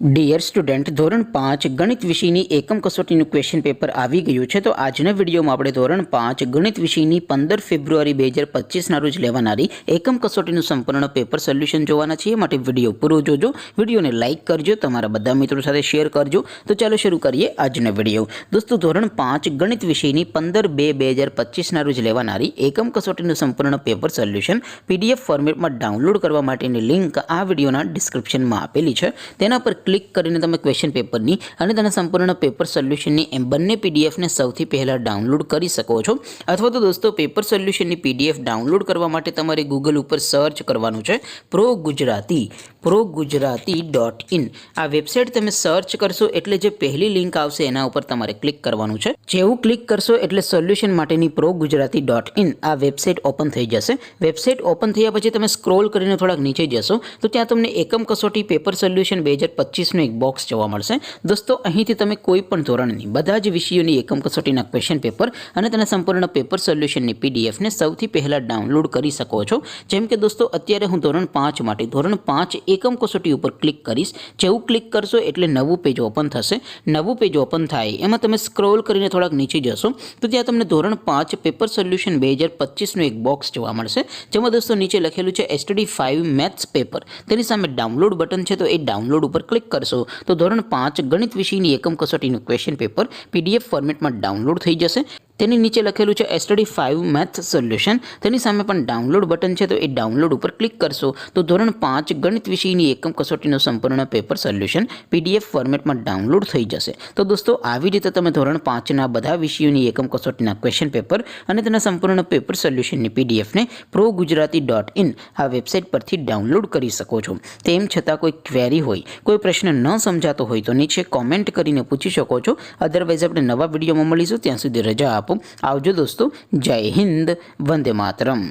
Dear student, ધોરણ 5 ગણિત વિષયની એકમ કસોટીનું ક્વેશ્ચન પેપર આવી ગયું છે. તો આજના વિડીયોમાં આપણે ધોરણ 5 ગણિત વિષયની 15 ફેબ્રુઆરી 2025ના રોજ લેવાનારી એકમ કસોટીનું સંપૂર્ણ પેપર સોલ્યુશન જોવાના છીએ. માટે વિડીયો પૂરો જોજો, વિડીયોને લાઇક કરજો, તમારા બધા મિત્રો સાથે શેર કરજો. તો ચાલો શરૂ કરીએ આજનો વિડીયો. દોસ્તો, ધોરણ 5 ગણિત વિષયની 15/2/2025ના રોજ લેવાનારી એકમ કસોટીનું સંપૂર્ણ પેપર સોલ્યુશન PDF ફોર્મેટમાં ડાઉનલોડ કરવા માટેની લિંક આ વિડીયોના ડિસ્ક્રિપ્શનમાં આપેલી છે. તેના પર ક્લિક કરીને તમે ક્વેશ્ચન પેપરની અને તેના સંપૂર્ણ પેપર સોલ્યુશનની એમ બંને PDFને સૌથી પહેલાં ડાઉનલોડ કરી શકો છો. અથવા તો દોસ્તો, પેપર સોલ્યુશનની PDF ડાઉનલોડ કરવા માટે તમારે ગૂગલ ઉપર સર્ચ કરવાનું છે ProGujarati.in. આ વેબસાઇટ તમે સર્ચ કરશો એટલે જે પહેલી લિંક આવશે એના ઉપર તમારે ક્લિક કરવાનું છે. જેવું ક્લિક કરશો એટલે સોલ્યુશન માટેની ProGujarati.in આ વેબસાઇટ ઓપન થઈ જશે. વેબસાઇટ ઓપન થયા પછી તમે સ્ક્રોલ કરીને થોડાક નીચે જશો તો ત્યાં તમને એકમ કસોટી પેપર સોલ્યુશન 2025નું એક બોક્સ જોવા મળશે. દોસ્તો, અહીંથી તમે કોઈ પણ ધોરણની બધા જ વિષયોની એકમ કસોટીના ક્વેશ્ચન પેપર અને તેના સંપૂર્ણ પેપર સોલ્યુશનની PDFને સૌથી પહેલાં ડાઉનલોડ કરી શકો છો. જેમ કે દોસ્તો, અત્યારે હું ધોરણ 5 માટે ધોરણ 5 એકમ કસોટી ઉપર ક્લિક કરીશ. જેવું ક્લિક કરશો એટલે નવું પેજ ઓપન થશે. નવું પેજ ઓપન થાય એમાં તમે સ્ક્રોલ કરીને થોડાક નીચે જશો તો ત્યાં તમને ધોરણ 5 પેપર સોલ્યુશન 2025નું એક બોક્સ જોવા મળશે. જેમાં દોસ્તો નીચે લખેલું છે STD5 મેથ્સ પેપર. તેની સામે ડાઉનલોડ બટન છે, તો એ ડાઉનલોડ ઉપર ક્લિક કરશો તો ધોરણ 5 ગણિત વિષયની એકમ કસોટીનું ક્વેશ્ચન પેપર PDF ફોર્મેટમાં ડાઉનલોડ થઈ જશે. તેની નીચે લખેલું છે STD5 મેથ્સ સોલ્યુશન. તેની સામે પણ ડાઉનલોડ બટન છે, તો એ ડાઉનલોડ ઉપર ક્લિક કરશો તો ધોરણ 5 ગણિત વિષયની એકમ કસોટીનું સંપૂર્ણ પેપર સોલ્યુશન PDF ફોર્મેટમાં ડાઉનલોડ થઈ જશે. તો દોસ્તો, આવી રીતે તમે ધોરણ 5ના બધા વિષયોની એકમ કસોટીના ક્વેશ્ચન પેપર અને તેના સંપૂર્ણ પેપર સોલ્યુશનની PDFને ProGujarati.in આ વેબસાઇટ પરથી ડાઉનલોડ કરી શકો છો. તેમ છતાં કોઈ ક્વેરી હોય, કોઈ પ્રશ્ન ન સમજાતો હોય તો નીચે કોમેન્ટ કરીને પૂછી શકો છો. અધરવાઇઝ આપણે નવા વિડીયોમાં મળીશું. ત્યાં સુધી રજા આપો. આવજો દોસ્તો. જય હિન્દ. વંદે માતરમ.